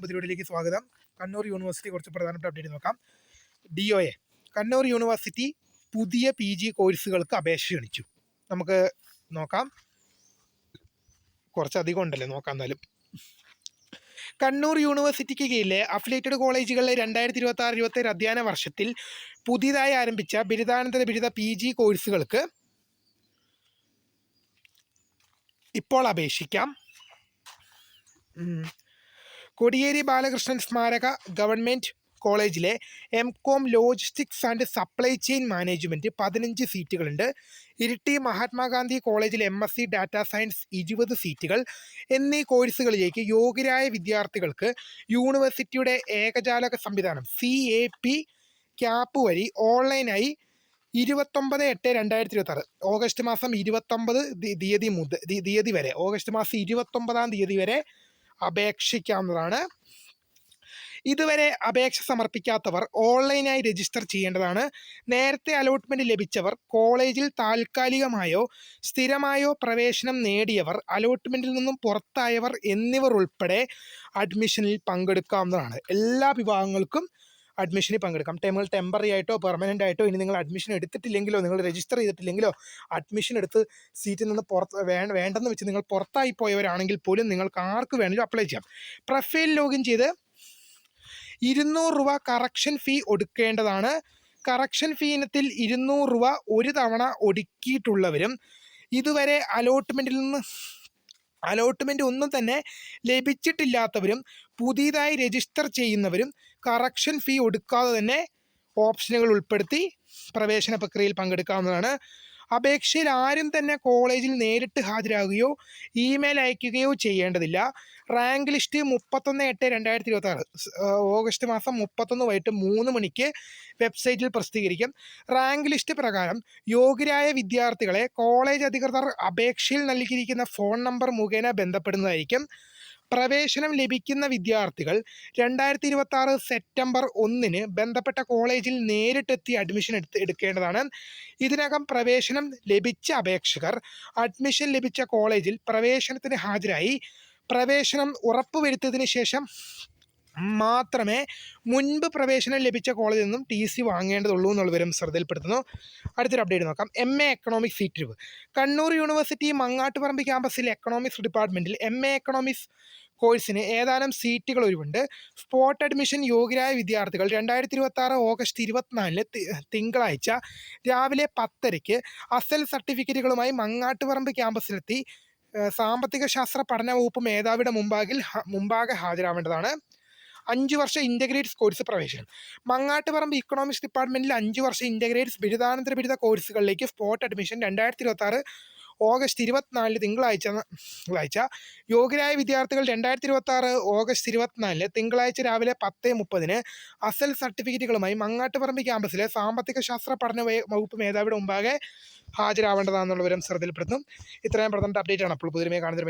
പുതിയയിലേക്ക് സ്വാഗതം. കണ്ണൂർ യൂണിവേഴ്സിറ്റി കുറച്ച് പ്രധാനപ്പെട്ട അപ്ഡേറ്റ് നോക്കാം. DOA കണ്ണൂർ യൂണിവേഴ്സിറ്റി പുതിയ PG കോഴ്സുകൾക്ക് അപേക്ഷ ക്ഷണിച്ചു. നമുക്ക് നോക്കാം, കുറച്ചധികം ഉണ്ടല്ലേ, നോക്കാം. എന്നാലും കണ്ണൂർ യൂണിവേഴ്സിറ്റിക്ക് കീഴിലെ അഫിലിയേറ്റഡ് കോളേജുകളിലെ 2026-27 അധ്യയന വർഷത്തിൽ പുതിയതായി ആരംഭിച്ച ബിരുദാനന്തര ബിരുദ PG കോഴ്സുകൾക്ക് ഇപ്പോൾ അപേക്ഷിക്കാം. കോടിയേരി ബാലകൃഷ്ണൻ സ്മാരക ഗവൺമെൻറ് കോളേജിലെ MCOM logistics and supply chain management 15 സീറ്റുകളുണ്ട്. ഇരിട്ടി മഹാത്മാഗാന്ധി കോളേജിലെ MSc ഡാറ്റാ സയൻസ് 20 സീറ്റുകൾ എന്നീ കോഴ്സുകളിലേക്ക് യോഗ്യരായ വിദ്യാർത്ഥികൾക്ക് യൂണിവേഴ്സിറ്റിയുടെ ഏകജാലക സംവിധാനം CAP ക്യാപ്പ് വഴി ഓൺലൈനായി 29/8/2026 ഓഗസ്റ്റ് മാസം 29 തീയതി വരെ ഓഗസ്റ്റ് മാസം 29-ാം തീയതി വരെ അപേക്ഷിക്കാവുന്നതാണ്. ഇതുവരെ അപേക്ഷ സമർപ്പിക്കാത്തവർ ഓൺലൈനായി രജിസ്റ്റർ ചെയ്യേണ്ടതാണ്. നേരത്തെ അലോട്ട്മെൻറ്റ് ലഭിച്ചവർ, കോളേജിൽ താൽക്കാലികമായോ സ്ഥിരമായോ പ്രവേശനം നേടിയവർ, അലോട്ട്മെൻറ്റിൽ നിന്നും പുറത്തായവർ എന്നിവർ ഉൾപ്പെടെ അഡ്മിഷനിൽ പങ്കെടുക്കാവുന്നതാണ്. എല്ലാ വിഭാഗങ്ങൾക്കും അഡ്മിഷനിൽ പങ്കെടുക്കാം. ടെമ്പററി ആയിട്ടോ പെർമനൻ്റ് ആയിട്ടോ. ഇനി നിങ്ങൾ അഡ്മിഷൻ എടുത്തിട്ടില്ലെങ്കിലോ, നിങ്ങൾ രജിസ്റ്റർ ചെയ്തിട്ടില്ലെങ്കിലോ, അഡ്മിഷൻ എടുത്ത് സീറ്റിൽ നിന്ന് വേണ്ടെന്ന് വെച്ച് നിങ്ങൾ പുറത്തായി പോയവരാണെങ്കിൽ പോലും നിങ്ങൾക്ക് ആർക്ക് വേണമെങ്കിലും അപ്ലൈ ചെയ്യാം. പ്രൊഫൈൽ ലോഗിൻ ചെയ്ത് 200 രൂപ കറക്ഷൻ ഫീ ഒടുക്കേണ്ടതാണ്. കറക്ഷൻ ഫീ ഇനത്തിൽ 200 രൂപ ഒരു തവണ ഒടുക്കിയിട്ടുള്ളവരും ഇതുവരെ അലോട്ട്മെൻറ്റ് ഒന്നും തന്നെ ലഭിച്ചിട്ടില്ലാത്തവരും പുതിയതായി രജിസ്റ്റർ ചെയ്യുന്നവരും കറക്ഷൻ ഫീ ഒടുക്കാതെ തന്നെ ഓപ്ഷനുകൾ ഉൾപ്പെടുത്തി പ്രവേശന പ്രക്രിയയിൽ പങ്കെടുക്കാവുന്നതാണ്. അപേക്ഷയിൽ ആരും തന്നെ കോളേജിൽ നേരിട്ട് ഹാജരാകുകയോ ഇമെയിൽ അയക്കുകയോ ചെയ്യേണ്ടതില്ല. റാങ്ക് ലിസ്റ്റ് 31/8/2026 ഓഗസ്റ്റ് മാസം 31 വൈകിട്ട് 3 മണിക്ക് വെബ്സൈറ്റിൽ പ്രസിദ്ധീകരിക്കും. റാങ്ക് ലിസ്റ്റ് പ്രകാരം യോഗ്യരായ വിദ്യാർത്ഥികളെ കോളേജ് അധികൃതർ അപേക്ഷയിൽ നൽകിയിരിക്കുന്ന ഫോൺ നമ്പർ മുഖേന ബന്ധപ്പെടുന്നതായിരിക്കും. പ്രവേശനം ലഭിക്കുന്ന വിദ്യാർത്ഥികൾ 2026 സെപ്റ്റംബർ 1 ബന്ധപ്പെട്ട കോളേജിൽ നേരിട്ടെത്തി അഡ്മിഷൻ എടുക്കേണ്ടതാണ്. ഇതിനകം പ്രവേശനം ലഭിച്ച അപേക്ഷകർ അഡ്മിഷൻ ലഭിച്ച കോളേജിൽ പ്രവേശനത്തിന് ഹാജരായി പ്രവേശനം ഉറപ്പുവരുത്തിയതിനു ശേഷം മാത്രമേ മുൻപ് പ്രവേശനം ലഭിച്ച കോളേജിൽ നിന്നും TC വാങ്ങേണ്ടതുള്ളൂ എന്നുള്ള വിവരം ശ്രദ്ധയിൽപ്പെടുത്തുന്നു. അടുത്തൊരു അപ്ഡേറ്റ് നോക്കാം. MA എക്കണോമിക്സ് സീറ്റ് ഒഴിവ്. കണ്ണൂർ യൂണിവേഴ്സിറ്റി മങ്ങാട്ടുപറമ്പ് ക്യാമ്പസിൽ എക്കണോമിക്സ് ഡിപ്പാർട്ട്മെൻറ്റിൽ MA എക്കണോമിക്സ് കോഴ്സിന് ഏതാനും സീറ്റുകൾ ഒഴിവുണ്ട്. സ്പോട്ട് അഡ്മിഷൻ യോഗ്യരായ വിദ്യാർത്ഥികൾ 2026 ഓഗസ്റ്റ് 24 തിങ്കളാഴ്ച രാവിലെ 10:00 അസൽ സർട്ടിഫിക്കറ്റുകളുമായി മങ്ങാട്ടുപറമ്പ് ക്യാമ്പസിലെത്തി സാമ്പത്തിക ശാസ്ത്ര പഠന വകുപ്പ് മേധാവിയുടെ മുമ്പാകെ ഹാജരാവേണ്ടതാണ്. 5 വർഷ ഇൻ്റഗ്രേറ്റ്സ് കോഴ്സ് പ്രവേശനം. മങ്ങാട്ടുപറമ്പ് ഇക്കണോമിക്സ് ഡിപ്പാർട്ട്മെൻറ്റിൽ 5 വർഷ ഇൻ്റഗ്രേറ്റ്സ് ബിരുദാനന്തര ബിരുദ കോഴ്സുകളിലേക്ക് സ്പോട്ട് അഡ്മിഷൻ 2026 ഓഗസ്റ്റ് 24 തിങ്കളാഴ്ച യോഗ്യരായ വിദ്യാർത്ഥികൾ 2026 ഓഗസ്റ്റ് 24 തിങ്കളാഴ്ച രാവിലെ 10:30 അസൽ സർട്ടിഫിക്കറ്റുകളുമായി മങ്ങാട്ടുപറമ്പ് ക്യാമ്പസിലെ സാമ്പത്തിക ശാസ്ത്ര പഠന വകുപ്പ് മേധാവിയുടെ മുമ്പാകെ ഹാജരാവേണ്ടതാണെന്നുള്ള വിവരം ശ്രദ്ധയിൽപ്പെടുത്തും. ഇത്രയും പ്രധാന അപ്ഡേറ്റ് ആണ്. അപ്പോൾ പുതിയ കാണുന്നത്.